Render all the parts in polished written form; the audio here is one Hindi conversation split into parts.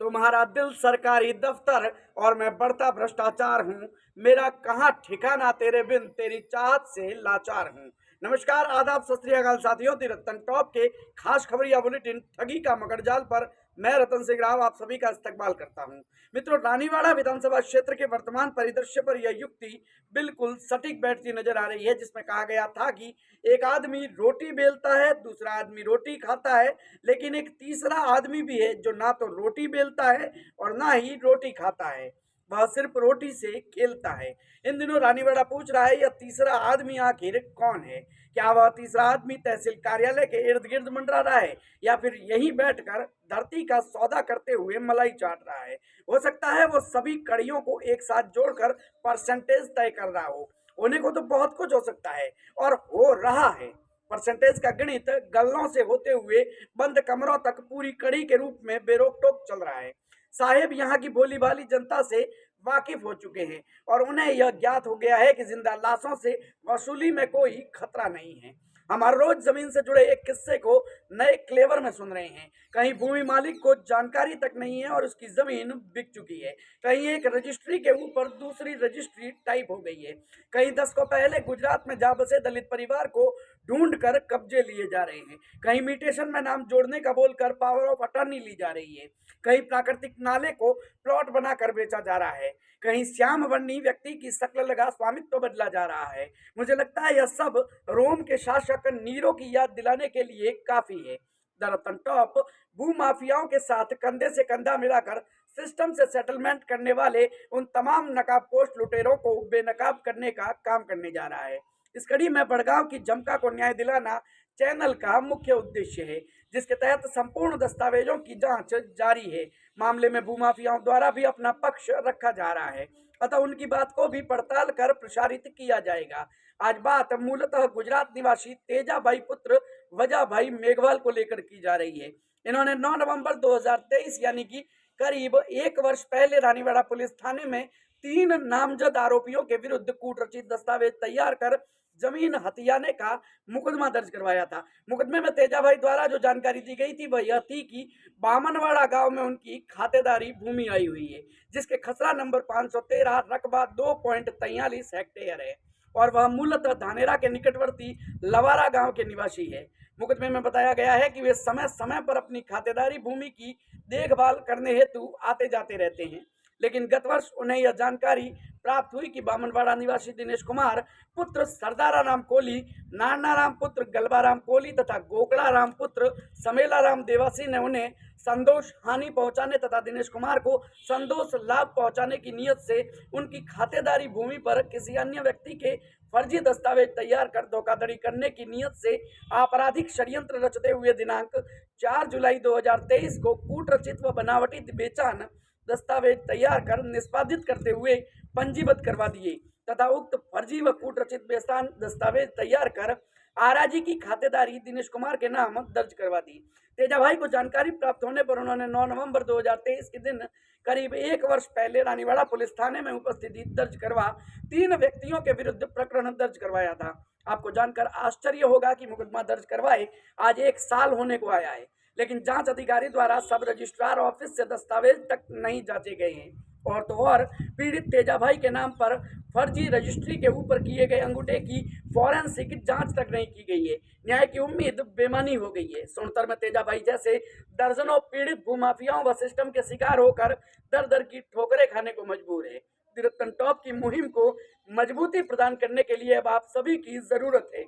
तुम्हारा दिल सरकारी दफ्तर और मैं बढ़ता भ्रष्टाचार हूँ। मेरा कहाँ ठिकाना तेरे बिन, तेरी चाहत से लाचार हूँ। नमस्कार, आदाब, सत श्री अकाल साथियों। दी रतन टॉप के खास खबरिया बुलेटिन ठगी का मकड़जाल पर मैं रतन सिंह राव आप सभी का इस्तकबाल करता हूं। मित्रों, रानीवाड़ा विधानसभा क्षेत्र के वर्तमान परिदृश्य पर यह युक्ति बिल्कुल सटीक बैठती नजर आ रही है, जिसमें कहा गया था कि एक आदमी रोटी बेलता है, दूसरा आदमी रोटी खाता है, लेकिन एक तीसरा आदमी भी है जो ना तो रोटी बेलता है और ना ही रोटी खाता है, वह सिर्फ रोटी से खेलता है। इन दिनों रानीवाड़ा पूछ रहा है, यह तीसरा आदमी आखिर कौन है? क्या वह तीसरा आदमी तहसील कार्यालय के इर्द गिर्द मंडरा रहा है, या फिर यहीं बैठकर धरती का सौदा करते हुए मलाई चाट रहा है? हो सकता है वो सभी कड़ियों को एक साथ जोड़कर परसेंटेज तय कर रहा हो। होने को तो बहुत कुछ हो सकता है और हो रहा है। परसेंटेज का गणित गल्लों से होते हुए बंद कमरों तक पूरी कड़ी के रूप में बेरोक टोक चल रहा है। साहेब यहाँ की भोली भाली जनता से वाकिफ हो चुके हैं और उन्हें यह ज्ञात हो गया है कि जिंदा लाशों से वसूली में कोई खतरा नहीं है। हम हर रोज जमीन से जुड़े एक किस्से को नए क्लेवर में सुन रहे हैं। कहीं भूमि मालिक को जानकारी तक नहीं है और उसकी जमीन बिक चुकी है। कहीं एक रजिस्ट्री के ऊपर दूसरी रजिस्ट्री टाइप हो गई है। कहीं दशकों पहले गुजरात में जा बसे दलित परिवार को ढूंढ कर कब्जे लिए जा रहे हैं। कहीं म्यूटेशन में नाम जोड़ने का बोलकर पावर ऑफ अटर्नी ली जा रही है। कहीं प्राकृतिक नाले को प्लॉट बनाकर बेचा जा रहा है। कहीं श्याम वर्णी व्यक्ति की शक्ल लगा स्वामित्व बदला जा रहा है। मुझे लगता है यह सब रोम के शासक नीरो की याद दिलाने के लिए काफी है। द रतन टॉप भू माफियाओं के साथ कंधे से कंधा मिलाकर सिस्टम से सेटलमेंट करने वाले उन तमाम नकाबपोश लुटेरों को बेनकाब करने का काम करने जा रहा है। इस कड़ी में बड़गांव की जमका को न्याय दिलाना चैनल का मुख्य उद्देश्य है, जिसके तहत संपूर्ण दस्तावेजों की जांच जारी है। मामले में भूमाफियाओं द्वारा भी अपना पक्ष रखा जा रहा है, अतः उनकी बात को भी पड़ताल कर प्रसारित किया जाएगा। आज बात मूलतः गुजरात निवासी तेजा भाई पुत्र वजह भाई मेघवाल को लेकर की जा रही है। इन्होंने 9 नवंबर 2023 यानी कि करीब एक वर्ष पहले रानीवाड़ा पुलिस थाने में 3 नामजद आरोपियों के विरुद्ध कूटरचित दस्तावेज तैयार कर जमीन हथियाने का मुकदमा दर्ज करवाया था। मुकदमे में तेजा भाई द्वारा जो जानकारी दी गई थी वह यह थी कि बामनवाड़ा गांव में उनकी खातेदारी भूमि आई हुई है, जिसके खसरा नंबर 513 रकबा 2.43 हेक्टेयर है और वह मूलतः धानेरा के निकटवर्ती लवारा गांव के निवासी है। मुकदमे में बताया गया है कि वे समय समय पर अपनी खातेदारी भूमि की देखभाल करने हेतु आते जाते रहते हैं, लेकिन गत वर्ष उन्हें यह जानकारी प्राप्त हुई कि बामनवाड़ा निवासी दिनेश कुमार पुत्र सरदारा राम कोहली, नाना राम पुत्र गलबा राम कोहली तथा गोकड़ा राम पुत्र समेला राम देवासी ने उन्हें संतोष हानि पहुंचाने तथा दिनेश कुमार को संतोष लाभ पहुंचाने की नीयत से उनकी खातेदारी भूमि पर किसी अन्य व्यक्ति के फर्जी दस्तावेज तैयार कर धोखाधड़ी करने की नीयत से आपराधिक षड्यंत्र रचते हुए दिनांक 4 जुलाई 2023 को कूटरचित व बनावटी बेचान दस्तावेज तैयार कर निष्पादित करते हुए पंजीबद्ध करवा दिए तथा उक्त फर्जी व कूटरचित बेचान दस्तावेज तैयार कर आराजी की खातेदारी दिनेश कुमार के नाम दर्ज करवा दी। तेजा भाई को जानकारी प्राप्त होने पर उन्होंने 9 नवंबर 2023 के दिन करीब एक वर्ष पहले रानीवाड़ा पुलिस थाने में उपस्थिति दर्ज करवा 3 व्यक्तियों के विरुद्ध प्रकरण दर्ज करवाया था। आपको जानकर आश्चर्य होगा कि मुकदमा दर्ज करवाए आज 1 साल होने को आया है, लेकिन जांच अधिकारी द्वारा सब रजिस्ट्रार ऑफिस से दस्तावेज तक नहीं जांचे गए हैं। और तो और पीड़ित तेजा भाई के नाम पर फर्जी रजिस्ट्री के ऊपर किए गए अंगूठे की फॉरेंसिक जांच तक नहीं की गई है। न्याय की उम्मीद बेमानी हो गई है। सोनतर में तेजा भाई जैसे दर्जनों पीड़ित भूमाफियाओं व सिस्टम के शिकार होकर दर दर की ठोकरें खाने को मजबूर है। दी रतन टॉप की मुहिम को मजबूती प्रदान करने के लिए अब आप सभी की जरूरत है।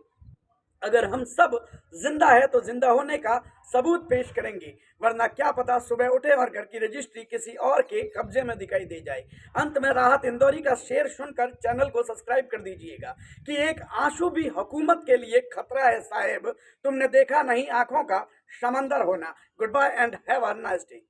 अगर हम सब जिंदा है तो जिंदा होने का सबूत पेश करेंगे, वरना क्या पता सुबह उठे और घर की रजिस्ट्री किसी और के कब्जे में दिखाई दे जाए। अंत में राहत इंदौरी का शेर सुनकर चैनल को सब्सक्राइब कर दीजिएगा कि एक आंसू भी हुकूमत के लिए खतरा है साहेब, तुमने देखा नहीं आंखों का समंदर होना। Goodbye and have a nice day.